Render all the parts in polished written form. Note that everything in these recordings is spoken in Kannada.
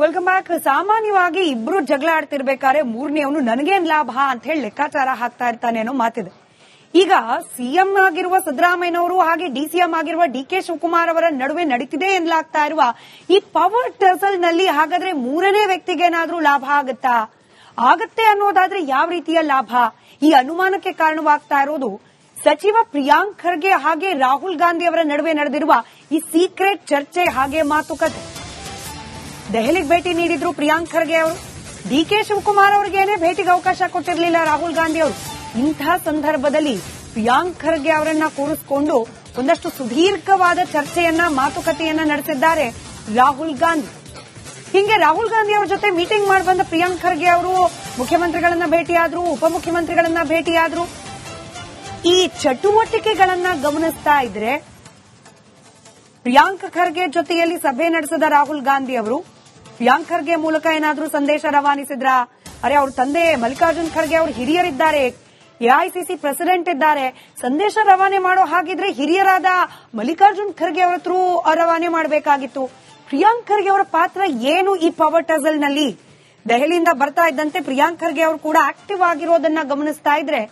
Welcome back. ಸಾಮಾನ್ಯವಾಗಿ ಇಬ್ರು ಜಗಳ ಆಡ್ತಿರ್ಬೇಕಾದ್ರೆ ಮೂರನೇವನು ನನಗೇನ್ ಲಾಭ ಅಂತ ಹೇಳಿ ಲೆಕ್ಕಾಚಾರ ಹಾಕ್ತಾ ಇರ್ತಾನೆ ಅನ್ನೋ ಮಾತಿದೆ. ಈಗ ಸಿಎಂ ಆಗಿರುವ ಸಿದ್ದರಾಮಯ್ಯನವರು ಹಾಗೆ ಡಿಸಿಎಂ ಆಗಿರುವ ಡಿಕೆ ಶಿವಕುಮಾರ್ ಅವರ ನಡುವೆ ನಡೀತಿದೆ ಎನ್ನಲಾಗ್ತಾ ಇರುವ ಈ ಪವರ್ ಟಸಲ್ ನಲ್ಲಿ ಹಾಗಾದ್ರೆ ಮೂರನೇ ವ್ಯಕ್ತಿಗೇನಾದ್ರೂ ಲಾಭ ಆಗತ್ತೆ ಅನ್ನೋದಾದ್ರೆ ಯಾವ ರೀತಿಯ ಲಾಭ? ಈ ಅನುಮಾನಕ್ಕೆ ಕಾರಣವಾಗ್ತಾ ಇರೋದು ಸಚಿವ ಪ್ರಿಯಾಂಕ್ ಖರ್ಗೆ ಹಾಗೆ ರಾಹುಲ್ ಗಾಂಧಿ ಅವರ ನಡುವೆ ನಡೆದಿರುವ ಈ ಸೀಕ್ರೆಟ್ ಚರ್ಚೆ ಹಾಗೆ ಮಾತುಕತೆ. ದೆಹಲಿಗೆ ಭೇಟಿ ನೀಡಿದ್ರು ಪ್ರಿಯಾಂಕ್ ಖರ್ಗೆ ಅವರು. ಡಿಕೆ ಶಿವಕುಮಾರ್ ಅವರಿಗೇನೆ ಭೇಟಿಗೆ ಅವಕಾಶ ಕೊಟ್ಟಿರಲಿಲ್ಲ ರಾಹುಲ್ ಗಾಂಧಿ ಅವರು. ಇಂತಹ ಸಂದರ್ಭದಲ್ಲಿ ಪ್ರಿಯಾಂಕ್ ಖರ್ಗೆ ಅವರನ್ನ ಕೂರಿಸಿಕೊಂಡು ಒಂದಷ್ಟು ಸುದೀರ್ಘವಾದ ಚರ್ಚೆಯನ್ನ ಮಾತುಕತೆಯನ್ನ ನಡೆಸಿದ್ದಾರೆ ರಾಹುಲ್ ಗಾಂಧಿ. ಹಿಂಗೆ ರಾಹುಲ್ ಗಾಂಧಿ ಅವರ ಜೊತೆ ಮೀಟಿಂಗ್ ಮಾಡಿ ಬಂದ ಪ್ರಿಯಾಂಕ್ ಖರ್ಗೆ ಅವರು ಮುಖ್ಯಮಂತ್ರಿಗಳನ್ನ ಭೇಟಿಯಾದ್ರು, ಉಪಮುಖ್ಯಮಂತ್ರಿಗಳನ್ನ ಭೇಟಿಯಾದ್ರು. ಈ ಚಟುವಟಿಕೆಗಳನ್ನ ಗಮನಿಸ್ತಾ ಇದ್ರೆ ಪ್ರಿಯಾಂಕ್ ಖರ್ಗೆ ಜೊತೆಯಲ್ಲಿ ಸಭೆ ನಡೆಸಿದ ರಾಹುಲ್ ಗಾಂಧಿ ಅವರು ಪ್ರಿಯಾಂಕ್ ಖರ್ಗೆ ಮೂಲಕ ಏನಾದ್ರೂ ಸಂದೇಶ ರವಾನಿಸಿದ್ರ? ಅರೆ, ಅವ್ರ ತಂದೆ ಮಲ್ಲಿಕಾರ್ಜುನ್ ಖರ್ಗೆ ಅವರು ಹಿರಿಯರಿದ್ದಾರೆ, ಎಐಸಿಸಿ ಪ್ರೆಸಿಡೆಂಟ್ ಇದ್ದಾರೆ, ಸಂದೇಶ ರವಾನೆ ಮಾಡೋ ಹಾಗಿದ್ರೆ ಹಿರಿಯರಾದ ಮಲ್ಲಿಕಾರ್ಜುನ್ ಖರ್ಗೆ ಅವರ ಥ್ರೂ ರವಾನೆ ಮಾಡಬೇಕಾಗಿತ್ತು. ಪ್ರಿಯಾಂಕ್ ಖರ್ಗೆ ಅವರ ಪಾತ್ರ ಏನು ಈ ಪವರ್ ಟಸಲ್ ನಲ್ಲಿ? ದೆಹಲಿಯಿಂದ ಬರ್ತಾ ಇದ್ದಂತೆ ಪ್ರಿಯಾಂಕ್ ಖರ್ಗೆ ಅವರು ಕೂಡ ಆಕ್ಟಿವ್ ಆಗಿರೋದನ್ನ ಗಮನಿಸ್ತಾ ಇದ್ರೆ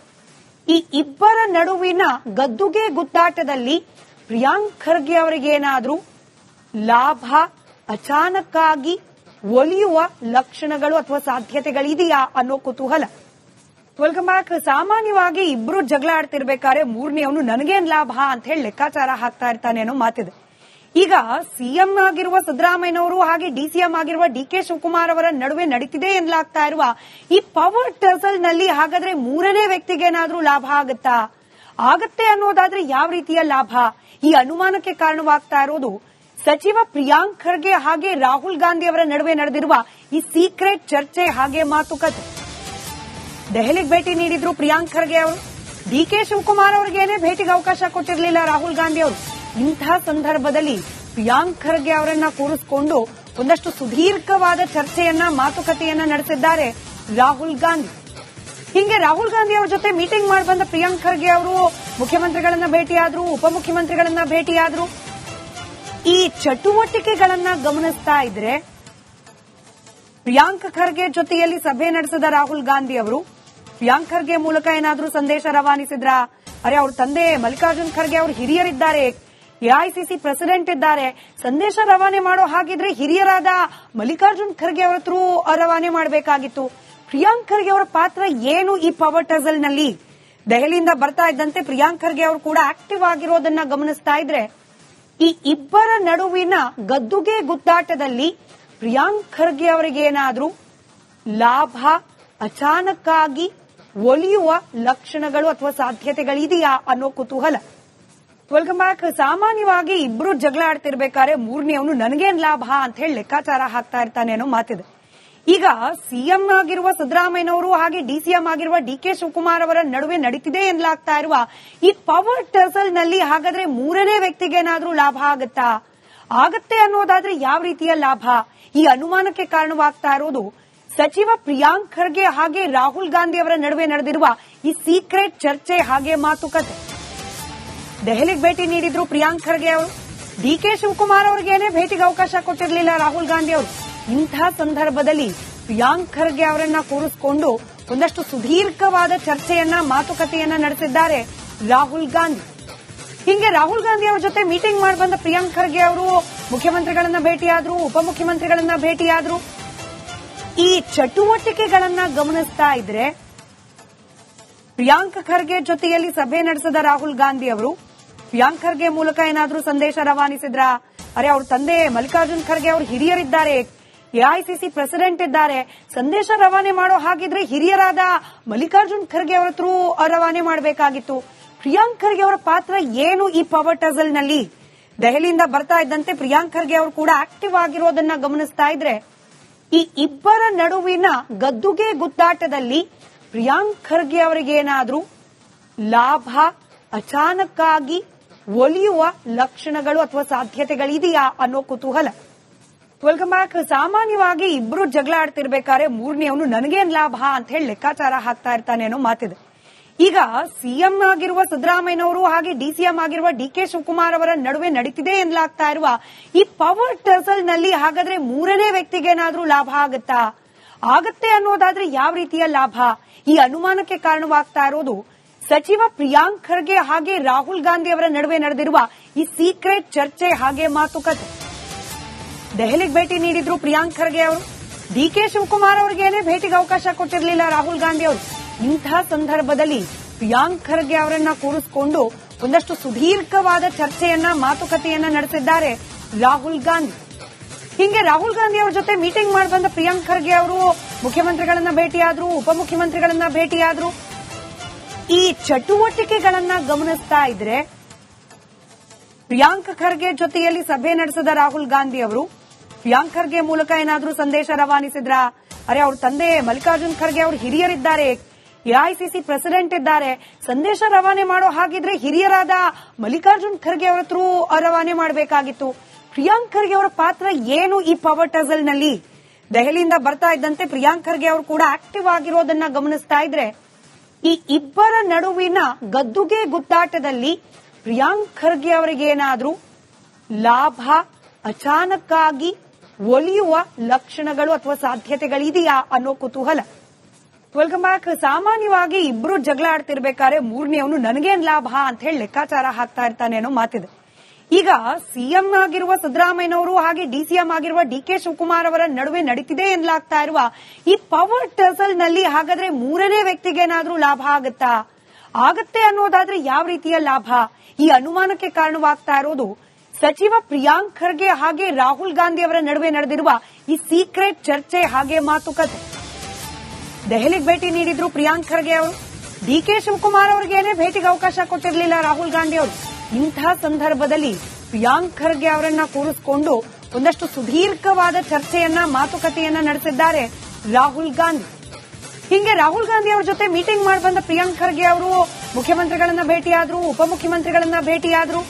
ಈ ಇಬ್ಬರ ನಡುವಿನ ಗದ್ದುಗೆ ಗುದ್ದಾಟದಲ್ಲಿ ಪ್ರಿಯಾಂಕ್ ಖರ್ಗೆ ಅವರಿಗೇನಾದ್ರೂ ಲಾಭ ಅಚಾನಕ್ಕಾಗಿ ಒಲಿಯುವ ಲಕ್ಷಣಗಳು ಅಥವಾ ಸಾಧ್ಯತೆಗಳಿದೆಯಾ ಅನ್ನೋ ಕುತೂಹಲ. Welcome back. ಸಾಮಾನ್ಯವಾಗಿ ಇಬ್ರು ಜಗಳ ಆಡ್ತಿರ್ಬೇಕಾದ್ರೆ ಮೂರನೇವನು ನನಗೇನ್ ಲಾಭ ಅಂತ ಹೇಳಿ ಲೆಕ್ಕಾಚಾರ ಹಾಕ್ತಾ ಇರ್ತಾನೆ ಅನ್ನೋ ಮಾತಿದೆ. ಈಗ ಸಿಎಂ ಆಗಿರುವ ಸಿದ್ದರಾಮಯ್ಯನವರು ಹಾಗೆ ಡಿಸಿಎಂ ಆಗಿರುವ ಡಿಕೆ ಶಿವಕುಮಾರ್ ಅವರ ನಡುವೆ ನಡೀತಿದೆ ಎನ್ನಲಾಗ್ತಾ ಇರುವ ಈ ಪವರ್ ಟಸಲ್ ನಲ್ಲಿ ಹಾಗಾದ್ರೆ ಮೂರನೇ ವ್ಯಕ್ತಿಗೇನಾದ್ರೂ ಲಾಭ ಆಗತ್ತೆ ಅನ್ನೋದಾದ್ರೆ ಯಾವ ರೀತಿಯ ಲಾಭ? ಈ ಅನುಮಾನಕ್ಕೆ ಕಾರಣವಾಗ್ತಾ ಇರೋದು ಸಚಿವ ಪ್ರಿಯಾಂಕ್ ಖರ್ಗೆ ಹಾಗೆ ರಾಹುಲ್ ಗಾಂಧಿ ಅವರ ನಡುವೆ ನಡೆದಿರುವ ಈ ಸೀಕ್ರೆಟ್ ಚರ್ಚೆ ಹಾಗೆ ಮಾತುಕತೆ. ದೆಹಲಿಗೆ ಭೇಟಿ ನೀಡಿದ್ರು ಪ್ರಿಯಾಂಕ್ ಖರ್ಗೆ ಅವರು. ಡಿಕೆ ಶಿವಕುಮಾರ್ ಅವರಿಗೇನೆ ಭೇಟಿಗೆ ಅವಕಾಶ ಕೊಟ್ಟಿರಲಿಲ್ಲ ರಾಹುಲ್ ಗಾಂಧಿ ಅವರು. ಇಂತಹ ಸಂದರ್ಭದಲ್ಲಿ ಪ್ರಿಯಾಂಕ್ ಖರ್ಗೆ ಅವರನ್ನ ಕೂರಿಸಿಕೊಂಡು ಒಂದಷ್ಟು ಸುದೀರ್ಘವಾದ ಚರ್ಚೆಯನ್ನ ಮಾತುಕತೆಯನ್ನ ನಡೆಸಿದ್ದಾರೆ ರಾಹುಲ್ ಗಾಂಧಿ. ಹಿಂಗೆ ರಾಹುಲ್ ಗಾಂಧಿ ಅವರ ಜೊತೆ ಮೀಟಿಂಗ್ ಮಾಡಿ ಬಂದ ಪ್ರಿಯಾಂಕ್ ಖರ್ಗೆ ಅವರು ಮುಖ್ಯಮಂತ್ರಿಗಳನ್ನ ಭೇಟಿಯಾದ್ರು, ಉಪಮುಖ್ಯಮಂತ್ರಿಗಳನ್ನ ಭೇಟಿಯಾದ್ರು. ಈ ಚಟುವಟಿಕೆಗಳನ್ನ ಗಮನಿಸ್ತಾ ಇದ್ರೆ ಪ್ರಿಯಾಂಕ್ ಖರ್ಗೆ ಜೊತೆಯಲ್ಲಿ ಸಭೆ ನಡೆಸಿದ ರಾಹುಲ್ ಗಾಂಧಿ ಅವರು ಪ್ರಿಯಾಂಕ್ ಖರ್ಗೆ ಮೂಲಕ ಏನಾದ್ರೂ ಸಂದೇಶ ರವಾನಿಸಿದ್ರ? ಅರೆ, ಅವ್ರ ತಂದೆ ಮಲ್ಲಿಕಾರ್ಜುನ್ ಖರ್ಗೆ ಅವರು ಹಿರಿಯರಿದ್ದಾರೆ, ಎಐಸಿಸಿ ಪ್ರೆಸಿಡೆಂಟ್ ಇದ್ದಾರೆ, ಸಂದೇಶ ರವಾನೆ ಮಾಡೋ ಹಾಗಿದ್ರೆ ಹಿರಿಯರಾದ ಮಲ್ಲಿಕಾರ್ಜುನ್ ಖರ್ಗೆ ಅವರ ಥ್ರೂ ರವಾನೆ ಮಾಡಬೇಕಾಗಿತ್ತು. ಪ್ರಿಯಾಂಕ್ ಖರ್ಗೆ ಅವರ ಪಾತ್ರ ಏನು ಈ ಪವರ್ ಟಸಲ್ ನಲ್ಲಿ? ದೆಹಲಿಯಿಂದ ಬರ್ತಾ ಇದ್ದಂತೆ ಪ್ರಿಯಾಂಕ್ ಖರ್ಗೆ ಅವರು ಕೂಡ ಆಕ್ಟಿವ್ ಆಗಿರೋದನ್ನ ಗಮನಿಸ್ತಾ ಇದ್ರೆ ಈ ಇಬ್ಬರ ನಡುವಿನ ಗದ್ದುಗೆ ಗುದ್ದಾಟದಲ್ಲಿ ಪ್ರಿಯಾಂಕ್ ಖರ್ಗೆ ಅವರಿಗೇನಾದ್ರೂ ಲಾಭ ಅಚಾನಕ್ಕಾಗಿ ಒಲಿಯುವ ಲಕ್ಷಣಗಳು ಅಥವಾ ಸಾಧ್ಯತೆಗಳಿದೆಯಾ ಅನ್ನೋ ಕುತೂಹಲ. Welcome back. ಸಾಮಾನ್ಯವಾಗಿ ಇಬ್ರು ಜಗಳ ಆಡ್ತಿರ್ಬೇಕಾದ್ರೆ ಮೂರನೇವನು ನನಗೇನ್ ಲಾಭ ಅಂತ ಹೇಳಿ ಲೆಕ್ಕಾಚಾರ ಹಾಕ್ತಾ ಇರ್ತಾನೆ ಅನ್ನೋ ಮಾತಿದೆ. ಈಗ ಸಿಎಂ ಆಗಿರುವ ಸಿದ್ದರಾಮಯ್ಯನವರು ಹಾಗೆ ಡಿಸಿಎಂ ಆಗಿರುವ ಡಿಕೆ ಶಿವಕುಮಾರ್ ಅವರ ನಡುವೆ ನಡೀತಿದೆ ಎನ್ನಲಾಗ್ತಾ ಇರುವ ಈ ಪವರ್ ಟಸಲ್ ನಲ್ಲಿ ಹಾಗಾದ್ರೆ ಮೂರನೇ ವ್ಯಕ್ತಿಗೇನಾದ್ರೂ ಲಾಭ ಆಗತ್ತೆ ಅನ್ನೋದಾದ್ರೆ ಯಾವ ರೀತಿಯ ಲಾಭ? ಈ ಅನುಮಾನಕ್ಕೆ ಕಾರಣವಾಗ್ತಾ ಇರೋದು ಸಚಿವ ಪ್ರಿಯಾಂಕ್ ಖರ್ಗೆ ಹಾಗೆ ರಾಹುಲ್ ಗಾಂಧಿ ಅವರ ನಡುವೆ ನಡೆದಿರುವ ಈ ಸೀಕ್ರೆಟ್ ಚರ್ಚೆ ಹಾಗೆ ಮಾತುಕತೆ. ದೆಹಲಿಗೆ ಭೇಟಿ ನೀಡಿದ್ರು ಪ್ರಿಯಾಂಕ್ ಖರ್ಗೆ ಅವರು. ಡಿಕೆ ಶಿವಕುಮಾರ್ ಅವರಿಗೇನೆ ಭೇಟಿಗೆ ಅವಕಾಶ ಕೊಟ್ಟಿರಲಿಲ್ಲ ರಾಹುಲ್ ಗಾಂಧಿ ಅವರು. ಇಂತಹ ಸಂದರ್ಭದಲ್ಲಿ ಪ್ರಿಯಾಂಕ್ ಖರ್ಗೆ ಅವರನ್ನ ಕೂರಿಸಿಕೊಂಡು ಒಂದಷ್ಟು ಸುದೀರ್ಘವಾದ ಚರ್ಚೆಯನ್ನ ಮಾತುಕತೆಯನ್ನ ನಡೆಸಿದ್ದಾರೆ ರಾಹುಲ್ ಗಾಂಧಿ. ಹಿಂಗೆ ರಾಹುಲ್ ಗಾಂಧಿ ಅವರ ಜೊತೆ ಮೀಟಿಂಗ್ ಮಾಡಿ ಬಂದ ಪ್ರಿಯಾಂಕ್ ಖರ್ಗೆ ಅವರು ಮುಖ್ಯಮಂತ್ರಿಗಳನ್ನ ಭೇಟಿಯಾದ್ರು, ಉಪಮುಖ್ಯಮಂತ್ರಿಗಳನ್ನ ಭೇಟಿಯಾದ್ರು. ಈ ಚಟುವಟಿಕೆಗಳನ್ನ ಗಮನಿಸ್ತಾ ಇದ್ರೆ ಪ್ರಿಯಾಂಕ್ ಖರ್ಗೆ ಜೊತೆಯಲ್ಲಿ ಸಭೆ ನಡೆಸಿದ ರಾಹುಲ್ ಗಾಂಧಿ ಅವರು ಪ್ರಿಯಾಂಕ್ ಖರ್ಗೆ ಮೂಲಕ ಏನಾದ್ರೂ ಸಂದೇಶ ರವಾನಿಸಿದ್ರ? ಅರೆ, ಅವ್ರ ತಂದೆ ಮಲ್ಲಿಕಾರ್ಜುನ್ ಖರ್ಗೆ ಅವರು ಹಿರಿಯರಿದ್ದಾರೆ, ಎಐಸಿಸಿ ಪ್ರೆಸಿಡೆಂಟ್ ಇದ್ದಾರೆ, ಸಂದೇಶ ರವಾನೆ ಮಾಡೋ ಹಾಗಿದ್ರೆ ಹಿರಿಯರಾದ ಮಲ್ಲಿಕಾರ್ಜುನ್ ಖರ್ಗೆ ಅವರ ಥ್ರೂ ರವಾನೆ ಮಾಡಬೇಕಾಗಿತ್ತು. ಪ್ರಿಯಾಂಕ್ ಖರ್ಗೆ ಅವರ ಪಾತ್ರ ಏನು ಈ ಪವರ್ ಟಸಲ್ ನಲ್ಲಿ? ದೆಹಲಿಯಿಂದ ಬರ್ತಾ ಇದ್ದಂತೆ ಪ್ರಿಯಾಂಕ್ ಖರ್ಗೆ ಅವರು ಕೂಡ ಆಕ್ಟಿವ್ ಆಗಿರೋದನ್ನ ಗಮನಿಸ್ತಾ ಇದ್ರೆ ಈ ಇಬ್ಬರ ನಡುವಿನ ಗದ್ದುಗೆ ಗುದ್ದಾಟದಲ್ಲಿ ಪ್ರಿಯಾಂಕ್ ಖರ್ಗೆ ಅವರಿಗೇನಾದ್ರೂ ಲಾಭ ಅಚಾನಕ್ಕಾಗಿ ಒಲಿಯುವ ಲಕ್ಷಣಗಳು ಅಥವಾ ಸಾಧ್ಯತೆಗಳಿದೆಯಾ ಅನ್ನೋ ಕುತೂಹಲ. Welcome back. ಸಾಮಾನ್ಯವಾಗಿ ಇಬ್ರು ಜಗಳ ಆಡ್ತಿರ್ಬೇಕಾದ್ರೆ ಮೂರನೇವನು ನನಗೇನ್ ಲಾಭ ಅಂತ ಹೇಳಿ ಲೆಕ್ಕಾಚಾರ ಹಾಕ್ತಾ ಇರ್ತಾನೆ ಅನ್ನೋ ಮಾತಿದೆ. ಈಗ ಸಿಎಂ ಆಗಿರುವ ಸಿದ್ದರಾಮಯ್ಯನವರು ಹಾಗೆ ಡಿಸಿಎಂ ಆಗಿರುವ ಡಿಕೆ ಶಿವಕುಮಾರ್ ಅವರ ನಡುವೆ ನಡೀತಿದೆ ಎನ್ನಲಾಗ್ತಾ ಇರುವ ಈ ಪವರ್ ಟಸಲ್ ನಲ್ಲಿ ಹಾಗಾದ್ರೆ ಮೂರನೇ ವ್ಯಕ್ತಿಗೇನಾದ್ರೂ ಲಾಭ ಆಗತ್ತೆ ಅನ್ನೋದಾದ್ರೆ ಯಾವ ರೀತಿಯ ಲಾಭ? ಈ ಅನುಮಾನಕ್ಕೆ ಕಾರಣವಾಗ್ತಾ ಇರೋದು ಸಚಿವ ಪ್ರಿಯಾಂಕ್ ಖರ್ಗೆ ಹಾಗೆ ರಾಹುಲ್ ಗಾಂಧಿ ಅವರ ನಡುವೆ ನಡೆದಿರುವ ಈ ಸೀಕ್ರೆಟ್ ಚರ್ಚೆ ಹಾಗೆ ಮಾತುಕತೆ. ದೆಹಲಿಗೆ ಭೇಟಿ ನೀಡಿದ್ರು ಪ್ರಿಯಾಂಕ್ ಖರ್ಗೆ ಅವರು. ಡಿಕೆ ಶಿವಕುಮಾರ್ ಅವರಿಗೇನೆ ಭೇಟಿಗೆ ಅವಕಾಶ ಕೊಟ್ಟಿರಲಿಲ್ಲ ರಾಹುಲ್ ಗಾಂಧಿ ಅವರು. ಇಂತಹ ಸಂದರ್ಭದಲ್ಲಿ ಪ್ರಿಯಾಂಕ್ ಖರ್ಗೆ ಅವರನ್ನ ಕೂರಿಸಿಕೊಂಡು ಒಂದಷ್ಟು ಸುದೀರ್ಘವಾದ ಚರ್ಚೆಯನ್ನ ಮಾತುಕತೆಯನ್ನ ನಡೆಸಿದ್ದಾರೆ ರಾಹುಲ್ ಗಾಂಧಿ. ಹಿಂಗೆ ರಾಹುಲ್ ಗಾಂಧಿ ಅವರ ಜೊತೆ ಮೀಟಿಂಗ್ ಮಾಡಿ ಬಂದ ಪ್ರಿಯಾಂಕ್ ಖರ್ಗೆ ಅವರು ಮುಖ್ಯಮಂತ್ರಿಗಳನ್ನ ಭೇಟಿಯಾದ್ರು, ಉಪಮುಖ್ಯಮಂತ್ರಿಗಳನ್ನ ಭೇಟಿಯಾದ್ರು. ಈ ಚಟುವಟಿಕೆಗಳನ್ನ ಗಮನಿಸ್ತಾ ಇದ್ರೆ ಪ್ರಿಯಾಂಕ್ ಖರ್ಗೆ ಜೊತೆಯಲ್ಲಿ ಸಭೆ ನಡೆಸಿದ ರಾಹುಲ್ ಗಾಂಧಿ ಅವರು ಪ್ರಿಯಾಂಕ್ ಖರ್ಗೆ ಮೂಲಕ ಏನಾದ್ರೂ ಸಂದೇಶ ರವಾನಿಸಿದ್ರ? ಅರೆ, ಅವ್ರ ತಂದೆ ಮಲ್ಲಿಕಾರ್ಜುನ್ ಖರ್ಗೆ ಅವರು ಹಿರಿಯರಿದ್ದಾರೆ, ಎಐಸಿಸಿ ಪ್ರೆಸಿಡೆಂಟ್ ಇದ್ದಾರೆ, ಸಂದೇಶ ರವಾನೆ ಮಾಡೋ ಹಾಗಿದ್ರೆ ಹಿರಿಯರಾದ ಮಲ್ಲಿಕಾರ್ಜುನ್ ಖರ್ಗೆ ಅವರ ಥ್ರೂ ರವಾನೆ ಮಾಡಬೇಕಾಗಿತ್ತು. ಪ್ರಿಯಾಂಕ್ ಖರ್ಗೆ ಅವರ ಪಾತ್ರ ಏನು ಈ ಪವರ್ ಟಸಲ್ ನಲ್ಲಿ? ದೆಹಲಿಯಿಂದ ಬರ್ತಾ ಇದ್ದಂತೆ ಪ್ರಿಯಾಂಕ್ ಖರ್ಗೆ ಅವರು ಕೂಡ ಆಕ್ಟಿವ್ ಆಗಿರೋದನ್ನ ಗಮನಿಸ್ತಾ ಇದ್ರೆ ಈ ಇಬ್ಬರ ನಡುವಿನ ಗದ್ದುಗೆ ಗುದ್ದಾಟದಲ್ಲಿ ಪ್ರಿಯಾಂಕ್ ಖರ್ಗೆ ಅವರಿಗೇನಾದ್ರೂ ಲಾಭ ಅಚಾನಕ್ಕಾಗಿ ಒಲಿಯುವ ಲಕ್ಷಣಗಳು ಅಥವಾ ಸಾಧ್ಯತೆಗಳಿದೆಯಾ ಅನ್ನೋ ಕುತೂಹಲ. Welcome back. ಸಾಮಾನ್ಯವಾಗಿ ಇಬ್ರು ಜಗಳ ಆಡ್ತಿರ್ಬೇಕಾದ್ರೆ ಮೂರನೇವನು ನನಗೇನ್ ಲಾಭ ಅಂತ ಹೇಳಿ ಲೆಕ್ಕಾಚಾರ ಹಾಕ್ತಾ ಇರ್ತಾನೆ ಅನ್ನೋ ಮಾತಿದೆ. ಈಗ ಸಿಎಂ ಆಗಿರುವ ಸಿದ್ದರಾಮಯ್ಯನವರು ಹಾಗೆ ಡಿಸಿಎಂ ಆಗಿರುವ ಡಿಕೆ ಶಿವಕುಮಾರ್ ಅವರ ನಡುವೆ ನಡೀತಿದೆ ಎನ್ನಲಾಗ್ತಾ ಇರುವ ಈ ಪವರ್ ಟಸಲ್ ನಲ್ಲಿ ಹಾಗಾದ್ರೆ ಮೂರನೇ ವ್ಯಕ್ತಿಗೇನಾದ್ರೂ ಲಾಭ ಆಗತ್ತೆ ಅನ್ನೋದಾದ್ರೆ ಯಾವ ರೀತಿಯ ಲಾಭ? ಈ ಅನುಮಾನಕ್ಕೆ ಕಾರಣವಾಗ್ತಾ ಇರೋದು ಸಚಿವ ಪ್ರಿಯಾಂಕ್ ಖರ್ಗೆ ಹಾಗೆ ರಾಹುಲ್ ಗಾಂಧಿ ಅವರ ನಡುವೆ ನಡೆದಿರುವ ಈ ಸೀಕ್ರೆಟ್ ಚರ್ಚೆ ಹಾಗೆ ಮಾತುಕತೆ. ದೆಹಲಿಗೆ ಭೇಟಿ ನೀಡಿದ್ರು ಪ್ರಿಯಾಂಕ್ ಖರ್ಗೆ ಅವರು. ಡಿಕೆ ಶಿವಕುಮಾರ್ ಅವರಿಗೇನೆ ಭೇಟಿಗೆ ಅವಕಾಶ ಕೊಟ್ಟಿರಲಿಲ್ಲ ರಾಹುಲ್ ಗಾಂಧಿ ಅವರು. ಇಂತಹ ಸಂದರ್ಭದಲ್ಲಿ ಪ್ರಿಯಾಂಕ್ ಖರ್ಗೆ ಅವರನ್ನ ಕೂರಿಸಿಕೊಂಡು ಒಂದಷ್ಟು ಸುದೀರ್ಘವಾದ ಚರ್ಚೆಯನ್ನ ಮಾತುಕತೆಯನ್ನ ನಡೆಸಿದ್ದಾರೆ ರಾಹುಲ್ ಗಾಂಧಿ. ಹಿಂಗೆ ರಾಹುಲ್ ಗಾಂಧಿ ಅವರ ಜೊತೆ ಮೀಟಿಂಗ್ ಮಾಡಿ ಬಂದ ಪ್ರಿಯಾಂಕ್ ಖರ್ಗೆ ಅವರು ಮುಖ್ಯಮಂತ್ರಿಗಳನ್ನ ಭೇಟಿಯಾದ್ರು, ಉಪಮುಖ್ಯಮಂತ್ರಿಗಳನ್ನ ಭೇಟಿಯಾದ್ರು.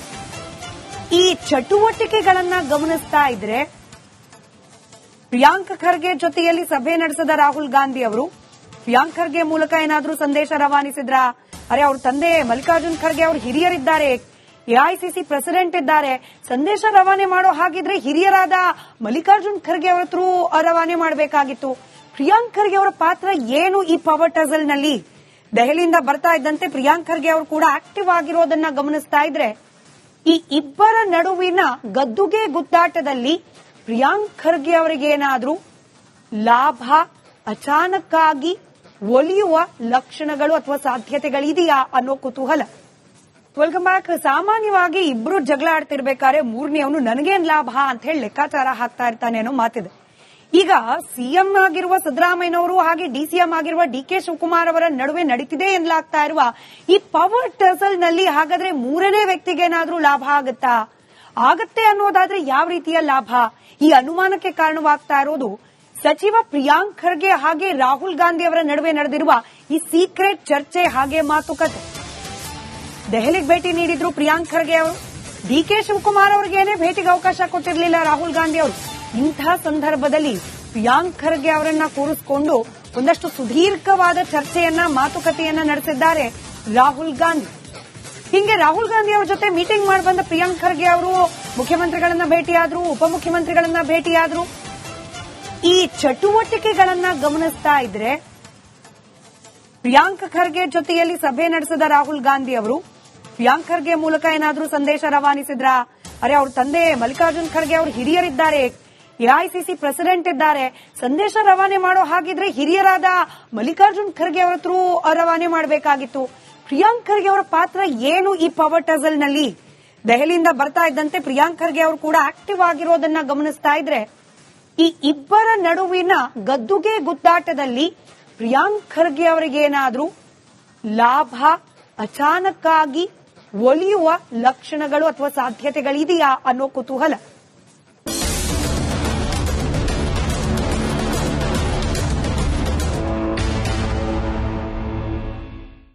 ಈ ಚಟುವಟಿಕೆಗಳನ್ನ ಗಮನಿಸ್ತಾ ಇದ್ರೆ ಪ್ರಿಯಾಂಕ್ ಖರ್ಗೆ ಜೊತೆಯಲ್ಲಿ ಸಭೆ ನಡೆಸಿದ ರಾಹುಲ್ ಗಾಂಧಿ ಅವರು ಪ್ರಿಯಾಂಕ್ ಖರ್ಗೆ ಮೂಲಕ ಏನಾದ್ರೂ ಸಂದೇಶ ರವಾನಿಸಿದ್ರ? ಅರೆ, ಅವ್ರ ತಂದೆ ಮಲ್ಲಿಕಾರ್ಜುನ್ ಖರ್ಗೆ ಅವರು ಹಿರಿಯರಿದ್ದಾರೆ, ಎಐಸಿಸಿ ಪ್ರೆಸಿಡೆಂಟ್ ಇದ್ದಾರೆ, ಸಂದೇಶ ರವಾನೆ ಮಾಡೋ ಹಾಗಿದ್ರೆ ಹಿರಿಯರಾದ ಮಲ್ಲಿಕಾರ್ಜುನ್ ಖರ್ಗೆ ಅವರ ಥ್ರೂ ರವಾನೆ ಮಾಡಬೇಕಾಗಿತ್ತು. ಪ್ರಿಯಾಂಕ್ ಖರ್ಗೆ ಅವರ ಪಾತ್ರ ಏನು ಈ ಪವರ್ ಟಸಲ್ ನಲ್ಲಿ? ದೆಹಲಿಯಿಂದ ಬರ್ತಾ ಇದ್ದಂತೆ ಪ್ರಿಯಾಂಕ್ ಖರ್ಗೆ ಅವರು ಕೂಡ ಆಕ್ಟಿವ್ ಆಗಿರೋದನ್ನ ಗಮನಿಸ್ತಾ ಇದ್ರೆ ಈ ಇಬ್ಬರ ನಡುವಿನ ಗದ್ದುಗೆ ಗುದ್ದಾಟದಲ್ಲಿ ಪ್ರಿಯಾಂಕ್ ಖರ್ಗೆ ಅವರಿಗೇನಾದ್ರೂ ಲಾಭ ಅಚಾನಕ್ಕಾಗಿ ಒಲಿಯುವ ಲಕ್ಷಣಗಳು ಅಥವಾ ಸಾಧ್ಯತೆಗಳಿದೆಯಾ ಅನ್ನೋ ಕುತೂಹಲ. Welcome back. ಸಾಮಾನ್ಯವಾಗಿ ಇಬ್ರು ಜಗಳ ಆಡ್ತಿರ್ಬೇಕಾದ್ರೆ ಮೂರನೇವನು ನನಗೇನ್ ಲಾಭ ಅಂತ ಹೇಳಿ ಲೆಕ್ಕಾಚಾರ ಹಾಕ್ತಾ ಇರ್ತಾನೆ ಅನ್ನೋ ಮಾತಿದೆ. ಈಗ ಸಿಎಂ ಆಗಿರುವ ಸಿದ್ದರಾಮಯ್ಯನವರು ಹಾಗೆ ಡಿಸಿಎಂ ಆಗಿರುವ ಡಿಕೆ ಶಿವಕುಮಾರ್ ಅವರ ನಡುವೆ ನಡೀತಿದೆ ಎನ್ನಲಾಗ್ತಾ ಇರುವ ಈ ಪವರ್ ಟಸಲ್ ನಲ್ಲಿ ಹಾಗಾದ್ರೆ ಮೂರನೇ ವ್ಯಕ್ತಿಗೇನಾದ್ರೂ ಲಾಭ ಆಗತ್ತೆ ಅನ್ನೋದಾದ್ರೆ ಯಾವ ರೀತಿಯ ಲಾಭ? ಈ ಅನುಮಾನಕ್ಕೆ ಕಾರಣವಾಗ್ತಾ ಇರೋದು ಸಚಿವ ಪ್ರಿಯಾಂಕ್ ಖರ್ಗೆ ಹಾಗೆ ರಾಹುಲ್ ಗಾಂಧಿ ಅವರ ನಡುವೆ ನಡೆದಿರುವ ಈ ಸೀಕ್ರೆಟ್ ಚರ್ಚೆ ಹಾಗೆ ಮಾತುಕತೆ. ದೆಹಲಿಗೆ ಭೇಟಿ ನೀಡಿದ್ರು ಪ್ರಿಯಾಂಕ್ ಖರ್ಗೆ ಅವರು. ಡಿಕೆ ಶಿವಕುಮಾರ್ ಅವರಿಗೇನೆ ಭೇಟಿಗೆ ಅವಕಾಶ ಕೊಟ್ಟಿರಲಿಲ್ಲ ರಾಹುಲ್ ಗಾಂಧಿ ಅವರು. ಇಂತಹ ಸಂದರ್ಭದಲ್ಲಿ ಪ್ರಿಯಾಂಕ್ ಖರ್ಗೆ ಅವರನ್ನ ಕೂರಿಸಿಕೊಂಡು ಒಂದಷ್ಟು ಸುದೀರ್ಘವಾದ ಚರ್ಚೆಯನ್ನ ಮಾತುಕತೆಯನ್ನ ನಡೆಸಿದ್ದಾರೆ ರಾಹುಲ್ ಗಾಂಧಿ. ಹಿಂಗೆ ರಾಹುಲ್ ಗಾಂಧಿ ಅವರ ಜೊತೆ ಮೀಟಿಂಗ್ ಮಾಡಿ ಬಂದ ಪ್ರಿಯಾಂಕ್ ಖರ್ಗೆ ಅವರು ಮುಖ್ಯಮಂತ್ರಿಗಳನ್ನ ಭೇಟಿಯಾದ್ರು, ಉಪಮುಖ್ಯಮಂತ್ರಿಗಳನ್ನ ಭೇಟಿಯಾದ್ರು. ಈ ಚಟುವಟಿಕೆಗಳನ್ನ ಗಮನಿಸ್ತಾ ಇದ್ರೆ ಪ್ರಿಯಾಂಕ್ ಖರ್ಗೆ ಜೊತೆಯಲ್ಲಿ ಸಭೆ ನಡೆಸಿದ ರಾಹುಲ್ ಗಾಂಧಿ ಅವರು ಪ್ರಿಯಾಂಕ್ ಖರ್ಗೆ ಮೂಲಕ ಏನಾದ್ರೂ ಸಂದೇಶ ರವಾನಿಸಿದ್ರ? ಅರೆ, ಅವ್ರ ತಂದೆ ಮಲ್ಲಿಕಾರ್ಜುನ್ ಖರ್ಗೆ ಅವರು ಹಿರಿಯರಿದ್ದಾರೆ, ಎಐಸಿಸಿ ಪ್ರೆಸಿಡೆಂಟ್ ಇದ್ದಾರೆ, ಸಂದೇಶ ರವಾನೆ ಮಾಡೋ ಹಾಗಿದ್ರೆ ಹಿರಿಯರಾದ ಮಲ್ಲಿಕಾರ್ಜುನ್ ಖರ್ಗೆ ಅವರ ಥ್ರೂ ರವಾನೆ ಮಾಡಬೇಕಾಗಿತ್ತು. ಪ್ರಿಯಾಂಕ್ ಖರ್ಗೆ ಅವರ ಪಾತ್ರ ಏನು ಈ ಪವರ್ ಟಸಲ್ ನಲ್ಲಿ? ದೆಹಲಿಯಿಂದ ಬರ್ತಾ ಇದ್ದಂತೆ ಪ್ರಿಯಾಂಕ್ ಖರ್ಗೆ ಅವರು ಕೂಡ ಆಕ್ಟಿವ್ ಆಗಿರೋದನ್ನ ಗಮನಿಸ್ತಾ ಇದ್ರೆ ಈ ಇಬ್ಬರ ನಡುವಿನ ಗದ್ದುಗೆ ಗುದ್ದಾಟದಲ್ಲಿ ಪ್ರಿಯಾಂಕ್ ಖರ್ಗೆ ಅವರಿಗೇನಾದ್ರೂ ಲಾಭ ಅಚಾನಕ್ಕಾಗಿ ಒಲಿಯುವ ಲಕ್ಷಣಗಳು ಅಥವಾ ಸಾಧ್ಯತೆಗಳಿದೆಯಾ ಅನ್ನೋ ಕುತೂಹಲ.